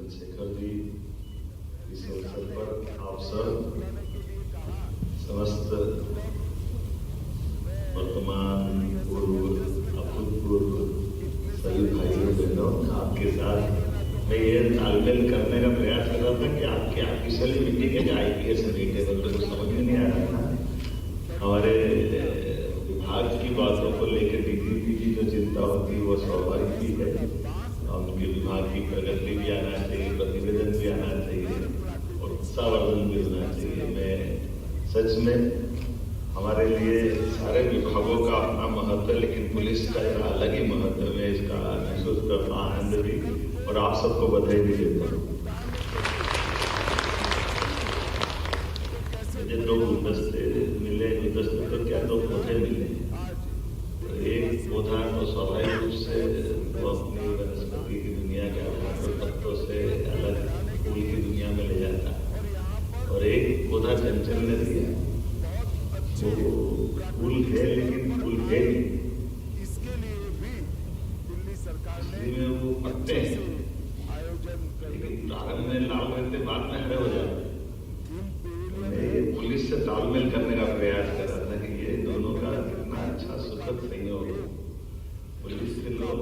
चंद्रशेखर जी, इस अवसर पर आप सब समस्त वर्तमान पूर्व अभूतपूर्व सभी भाइयों बहनों, आपके साथ मैं ये तालमेल करने का प्रयास कर रहा था कि आपकी ऑफिशियली मीटिंग है, IPS मीटिंग है, तो समझ में नहीं आ रहा था। हमारे विभाग की बातों को लेकर डीजीपी की जो चिंता होती है वो स्वाभाविक ही है। उनके विभाग की प्रगति भी आना चाहिए, प्रतिवेदन भी आना चाहिए और उत्साहवर्धन भी होना चाहिए। मैं सच में हमारे लिए सारे विभागों का अपना महत्व है, लेकिन पुलिस का एक अलग ही महत्व है, इसका महसूस करना, आनंद भी और आप सबको बधाई भी देता हूँ। मुझे 2 गुलदस्ते मिले, गुलदस्ते तो क्या 2 पौधे मिले। तो एक पौधा तो स्वाभाविक रूप से वो अपनी वनस्पति की दुनिया के आधार पत्तों से अलग फूल की दुनिया में ले जाता है, और एक पौधा चंचल ने दिया, वो फूल है लेकिन फूल है नहीं, इसलिए वो पत्ते हैं, लेकिन प्रारंभ में लाल रहते, बाद में हरे हो जाते। मैं ये पुलिस से तालमेल करने का प्रयास कर रहा था कि ये दोनों का कितना अच्छा सुखद संयोग है। पुलिस के लोग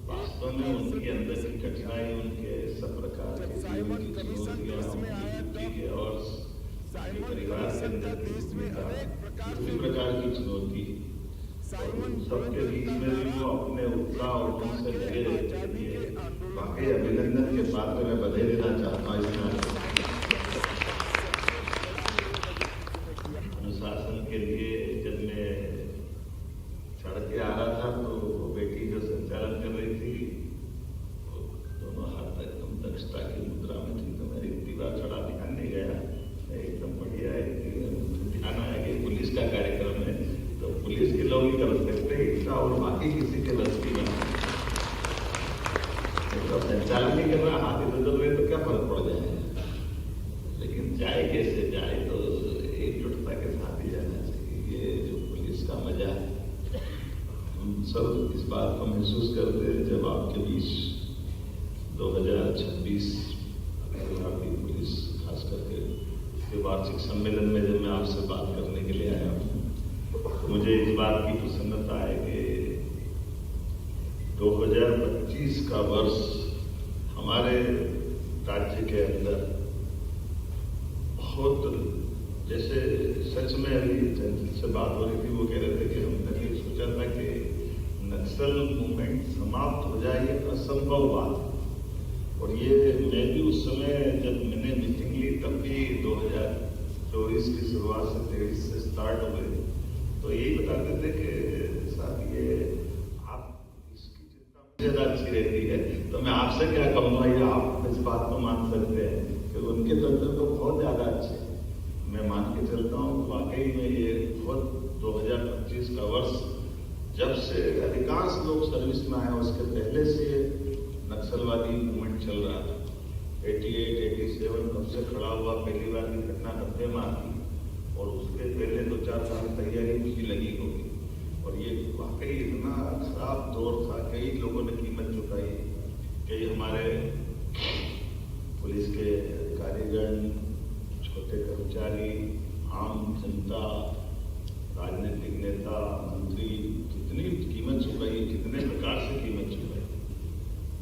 वास्तव में उनके अंदर की कठिनाई, उनके सब प्रकार की चुनौतियां, उनकी के और परिवार के अंदर किसी प्रकार की चुनौती, सबके बीच में भी वो अपने उत्साह और उनसे लगे रहते हैं। वाकई अभिनंदन के साथ में मैं बधाई देना चाहता हूँ। अनुशासन के लिए जब मैं सड़क पे आ रहा था तो वो बेटी जो संचालन कर रही थी, वो दोनों हाथ एकदम दक्षता की मुद्रा में थी, तो मेरी दीवार चढ़ा ध्यान नहीं गया, एकदम बढ़िया है। ध्यान आया कि पुलिस का कार्यक्रम है, तो पुलिस के लोग ही कर सकते हैं इसका, और बाकी किसी के बस की नहीं। तो संचालन नहीं कर रहा, हाथ इधर उधर रहे तो क्या फर्क पड़ जाएगा, लेकिन जाए कैसे जाए तो एकजुटता के साथ ही जाना चाहिए। ये जो पुलिस का मजा है, हम सब इस बात को महसूस करते हैं जब आपके बीच 2026 भारतीय पुलिस खास करके इसके वार्षिक सम्मेलन में जब मैं आपसे बात करने के लिए आया हूँ, तो मुझे इस बात की प्रसन्नता है कि 2025 का वर्ष हमारे राज्य के अंदर बहुत, जैसे सच में अभी से बात हो रही थी, वो कह रहे थे कि हमने ये सोचा था कि नक्सल मूवमेंट समाप्त हो जाए, ये असंभव बात। और ये मैं भी उस समय जब मैंने मीटिंग ली तब भी 2024 की शुरुआत से 23 से स्टार्ट हो गई, तो यही बताते थे कि साहब ये आप इसकी चिंता ज़्यादा अच्छी रहती है। तो मैं आपसे क्या कहूँगा, ये आप इस बात को मान सकते हैं कि उनके तंत्र तो बहुत ज़्यादा अच्छे हैं। मैं मान के चलता हूँ वाकई में ये बहुत 2025 का वर्ष, जब से अधिकांश लोग सर्विस में आए उसके पहले से नक्सलवादी मूवमेंट चल रहा था। 88-87 कब से खड़ा हुआ, पहली बार की घटना 90 में आती, और उसके पहले 2-4 साल तैयारी उसकी लगी होगी। और ये वाकई इतना खराब दौर था, कई लोगों ने कीमत चुकाई, कई हमारे पुलिस के अधिकारीगण, छोटे कर्मचारी, आम जनता, राजनीतिक नेता, मंत्री, कितनी कीमत चुकाई, कितने प्रकार से कीमत चुकाई,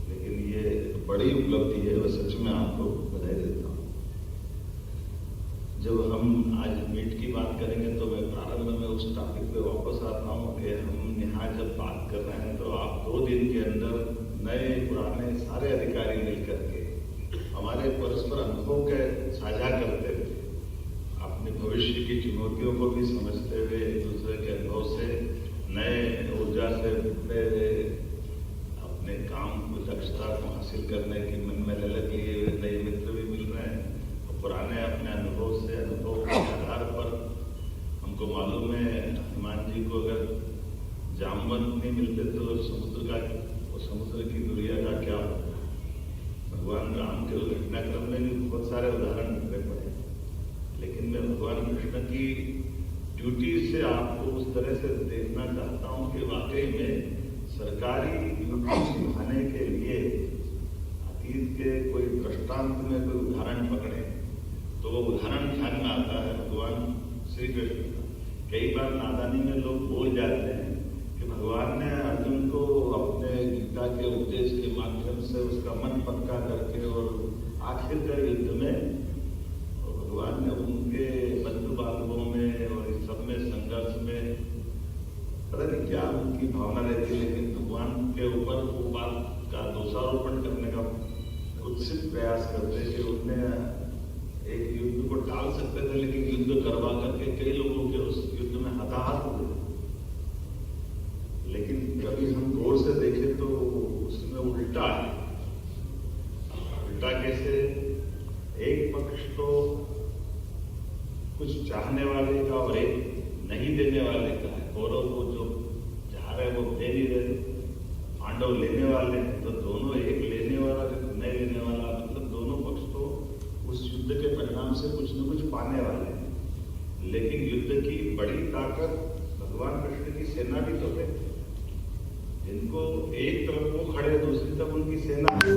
लेकिन ये बड़ी उपलब्धि है, वह सच में आपको बधाई देता हूँ। जब हम आज मीट की बात करेंगे तो मैं प्रारंभ में उस टॉपिक पे वापस आता हूँ कि हम यहाँ जब बात कर रहे हैं तो आप 2 दिन के अंदर नए पुराने सारे अधिकारी मिलकर के हमारे परस्पर अनुभव के साझा करते हुए, अपने भविष्य की चुनौतियों को भी समझते हुए, एक दूसरे के अनुभव से नए ऊर्जा से अपने काम को, दक्षता को हासिल करने की मन में ललक लिए हुए नए मित्र भी मिल रहे हैं, और पुराने अपने अनुभव से, अनुभव के आधार पर हमको मालूम है हनुमान जी को अगर जामवंत नहीं मिलते तो समुद्र की दुनिया का क्या होता। भगवान राम के घटनाक्रम में भी बहुत सारे उदाहरण मिलने पड़े, लेकिन मैं भगवान कृष्ण की ड्यूटी से आपको उस तरह से देखना चाहता हूँ कि वाकई में सरकारी ड्यूटी निभाने के लिए अतीत के कोई बार नादानी में लोग बोल जाते हैं कि भगवान ने अर्जुन को अपने गीता के उपदेश के माध्यम से उसका मन पक्का करके और आखिरकार युद्ध में भगवान ने उनके बंधु बांधवों में और इस सब में संघर्ष में पता नहीं क्या उनकी भावना रहती है, लेकिन भगवान के ऊपर वो बात का दोषारोपण करने का कुत्सित प्रयास करते कि उनने एक युद्ध को टाल सकते थे, लेकिन युद्ध करवा करके कई लोगों के उस युद्ध में हताहत हुए। लेकिन कभी हम गौर से देखें तो उसमें उल्टा है। उल्टा कैसे? एक पक्ष तो कुछ चाहने वाले का और एक नहीं देने वाले का है। कौरव को जो चाह रहे वो दे नहीं रहे, पांडव लेने वाले हैं, तो दोनों, एक लेने वाला नहीं लेने वाला, मतलब दोनों पक्ष तो उस युद्ध के परिणाम से कुछ न कुछ पाने वाले हैं। लेकिन युद्ध की बड़ी ताकत भगवान कृष्ण की सेना भी तो है, जिनको एक तरफ वो खड़े दूसरी तरफ उनकी सेना है।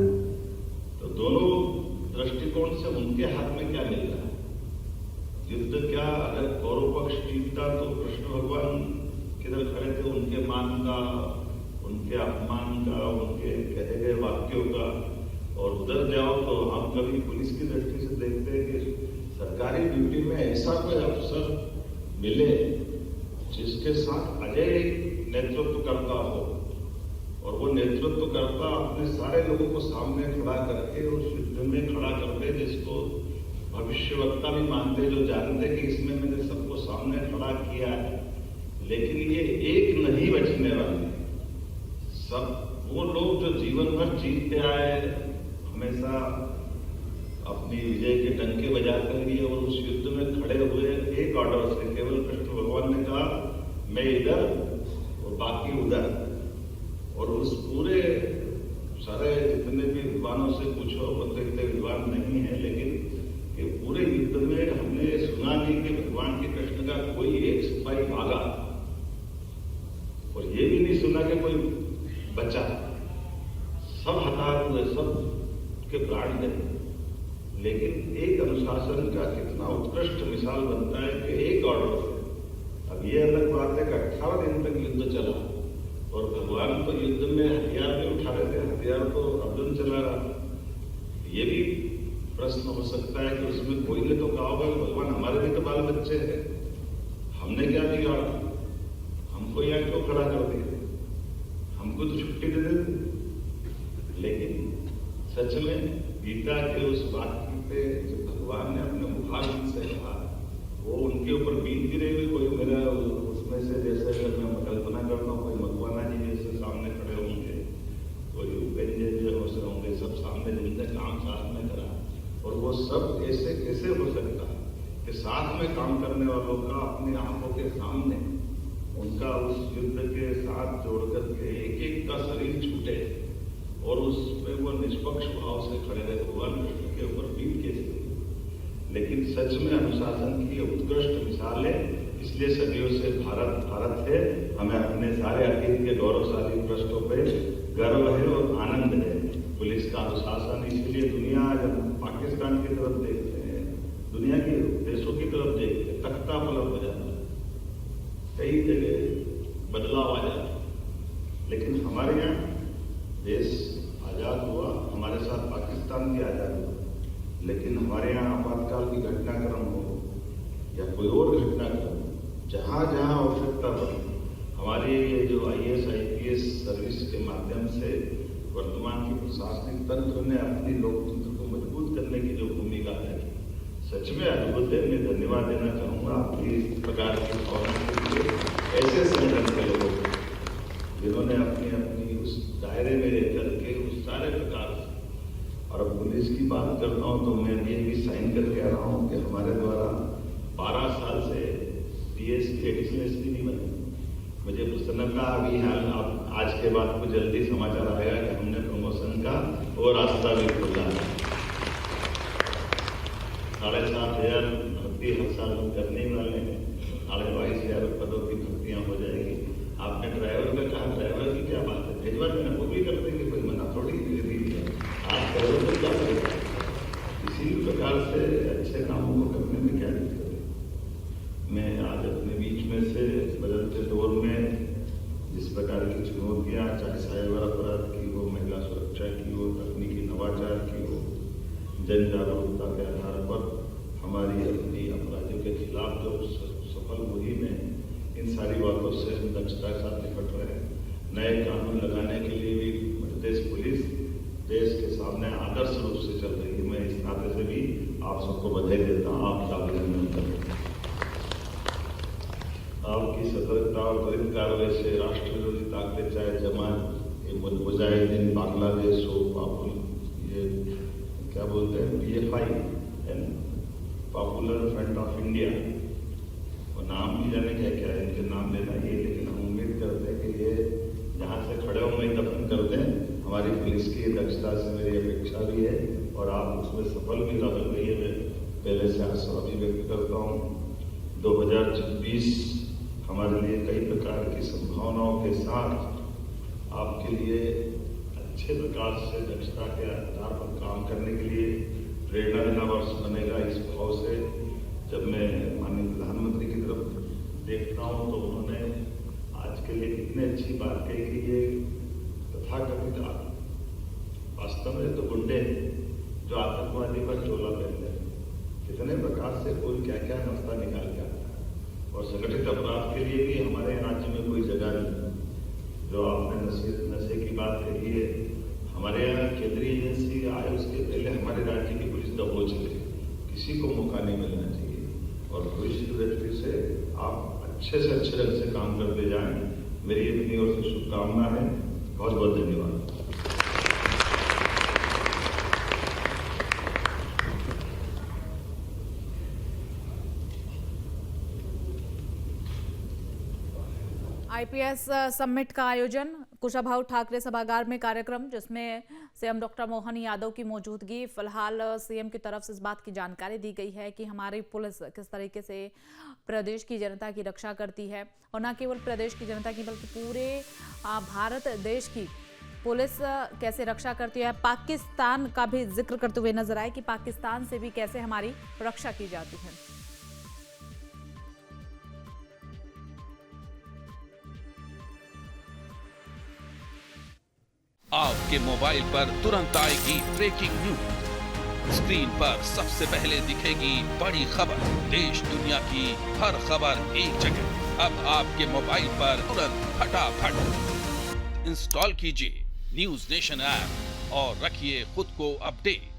तो दोनों दृष्टिकोण से उनके हाथ में क्या मिल रहा है? युद्ध क्या, अगर कौरव पक्ष जीतता तो कृष्ण भगवान किधर खड़े थे? उनके मान का, उनके अपमान का, उनके कहे गए वाक्यों का। और उधर जाओ तो हम कभी पुलिस की दृष्टि से देखते हैं कि सरकारी ड्यूटी में ऐसा कोई अफसर मिले जिसके साथ अजय नेतृत्व करता हो, और वो नेतृत्व करता अपने सारे लोगों को सामने खड़ा करके उस युद्ध में खड़ा करते, जिसको भविष्यवक्ता भी मानते, जो जानते कि इसमें मैंने सबको सामने खड़ा किया है। लेकिन ये एक नहीं बचने वाले, सब वो लोग जो जीवन भर जीतते आए, हमेशा अपनी विजय के डंके बजाते हुए और उस युद्ध में खड़े हुए, एक ऑर्डर से केवल कृष्ण भगवान ने कहा मैं इधर और बाकी उधर। और उस पूरे सारे जितने भी विद्वानों से पूछो, वो तो इतने विद्वान नहीं है, लेकिन कि पूरे युद्ध में हमने सुना नहीं कि भगवान के कृष्ण का कोई एक सिपाही भागा, और ये भी नहीं सुना कि कोई बचा। सब हताहत हुए, सब के प्राण गए। लेकिन एक अनुशासन का कितना उत्कृष्ट मिसाल बनता है कि एक ऑर्डर से। अब ये अलग बात है कि 18 दिन तक युद्ध चला, और भगवान तो युद्ध में हथियार भी उठा रहे थे, हथियार तो अर्जुन चला रहा। ये भी प्रश्न हो सकता है कि उसमें कोई ने तो कहा होगा भगवान हमारे भी तो बाल बच्चे हैं, हमने क्या बिगाड़ा, हमको यहाँ क्यों खड़ा कर दिया, हमको तो छुट्टी दे देते। लेकिन सच में गीता के उस वाक्य पे जो भगवान ने अपने मुखारबिंद से कहा, वो उनके ऊपर बीत गिरे हुए कोई मेरा उसमें से, जैसे अगर मैं कल्पना करता हूँ, कोई मकवाना जी जैसे सामने खड़े होंगे, कोई उपेंद्र जी जैसे होंगे, सब सामने जिनने काम साथ में करा, और वो सब ऐसे कैसे हो सकता है कि साथ में काम करने वालों का अपनी आंखों के सामने उनका उस युद्ध के साथ जोड़ करके एक एक का शरीर छूटे, और उसमें वो निष्पक्ष भाव से खड़े रहे। भगवान कृष्ण के ऊपर बीत कैसे? लेकिन सच में अनुशासन की उत्कृष्ट मिसाल है। इसलिए सदियों से भारत भारत है। हमें अपने सारे अतीत के गौरवशाली पृष्ठों पे गर्व है और आनंद है। पुलिस का अनुशासन, इसलिए दुनिया जब पाकिस्तान की तरफ देखते हैं, दुनिया के देशों की तरफ देखते हैं, तख्ता पलट हो जाता है, कई जगह बदलाव आ जाता है। लेकिन हमारे यहाँ देश आजाद हुआ, हमारे साथ पाकिस्तान भी आजाद हुआ, लेकिन हमारे यहाँ आपातकाल की घटनाक्रम हो या कोई और घटनाक्रम, जहाँ जहाँ आवश्यकता पड़ी, हमारे ये जो IAS IPS सर्विस के माध्यम से वर्तमान की प्रशासनिक तंत्र ने अपनी लोकतंत्र को मजबूत करने की जो भूमिका है, सच में अद्भुत है। मैं धन्यवाद देना चाहूँगा आपकी इस प्रकार की भावना के लिए, ऐसे संगठन के लोगों को जिन्होंने अपनी अपनी उस दायरे में रह करके उस सारे प्रकार से। और अब पुलिस की बात करता हूँ तो मैं ये भी साइन करके आ रहा हूँ कि हमारे द्वारा 12 साल से PS की एडिशनल SP नहीं बने। मुझे प्रसन्नता अभी हाल आज के बाद को जल्दी समाचार आएगा कि हमने प्रमोशन का वो रास्ता भी खोला है। 7,500 भर्ती हर साल करने वाले हैं, 22,500 पदों की भर्तियां हो जाएगी। आपने ड्राइवर का कहा, ड्राइवर की क्या बात है, भेजवा देना, वो भी कर देंगे, कोई मना थोड़ी नहीं है। आप करो तो क्या करेगा। इसी प्रकार से अच्छे कामों को करने में क्या दिक्कत है। मैं आज आज अपने बीच में से बदलते दौर में जिस प्रकार की चुनौतियाँ, चाहे साइबर अपराध की हो, महिला सुरक्षा की हो, तकनीकी नवाचार की हो, जन जागरूकता के आधार पर हमारी अपनी अपराधियों के खिलाफ जो सफल मुहिम है, इन सारी बातों से हम दक्षता के साथ निपट रहे हैं। नए कानून लगाने के लिए भी मध्य प्रदेश पुलिस देश के सामने आदर्श रूप से चल रही है। मैं इस नाते से भी आप सबको बधाई देता हूँ, आपका अभिनंदन करता हूँ। आपकी सतर्कता और त्वरित कार्रवाई से राष्ट्र विरोधी ताकतें, चाहे जमात मुजाहिदीन बांग्लादेश हो, ये क्या बोलते हैं PFI, popular front of India, और नाम भी जाने क्या है इनके नाम लेना ये, लेकिन हम उम्मीद करते हैं कि ये जहाँ से खड़े हो वहीं दफन करते हैं। हमारी पुलिस की दक्षता से मेरी अपेक्षा भी है और आप उसमें सफल भी रहोगे, ये मैं पहले से आशा भी व्यक्त करता हूँ। 2026 हमारे लिए कई प्रकार की संभावनाओं के साथ आपके लिए अच्छे प्रकार से दक्षता के आधार पर काम करने के लिए प्रेरणा देना वर्ष बनेगा। इस भाव से जब मैं माननीय प्रधानमंत्री की तरफ देखता हूँ तो उन्होंने आज के लिए कितनी अच्छी बात कही कि ये तथाकथित वास्तव में तो गुंडे जो आतंकवादी पर चोला पहनते हैं, कितने प्रकार से कोई क्या क्या रास्ता निकाल के आता है। और संगठित अपराध के लिए भी हमारे राज्य में कोई जगह नहीं। जो आपने नशे की बात कही है, हमारे यहाँ केंद्रीय एजेंसी आए उसके पहले हमारे राज्य की पुलिस दबोच ले, किसी को मौका नहीं मिलना चाहिए। और पुलिस की दृष्टि से आप अच्छे से अच्छे ढंग से काम करते जाएं, मेरी अपनी ओर से शुभकामना है। बहुत बहुत धन्यवाद। IPS समिट का आयोजन कुशाभाऊ ठाकरे सभागार में कार्यक्रम, जिसमें सीएम डॉक्टर मोहन यादव की मौजूदगी। फिलहाल सीएम की तरफ से इस बात की जानकारी दी गई है कि हमारी पुलिस किस तरीके से प्रदेश की जनता की रक्षा करती है, और न केवल प्रदेश की जनता की बल्कि पूरे भारत देश की पुलिस कैसे रक्षा करती है। पाकिस्तान का भी जिक्र करते हुए नजर आए कि पाकिस्तान से भी कैसे हमारी रक्षा की जाती है। आपके मोबाइल पर तुरंत आएगी ब्रेकिंग न्यूज। स्क्रीन पर सबसे पहले दिखेगी बड़ी खबर, देश दुनिया की हर खबर एक जगह। अब आपके मोबाइल पर तुरंत फटाफट इंस्टॉल कीजिए न्यूज नेशन ऐप और रखिए खुद को अपडेट।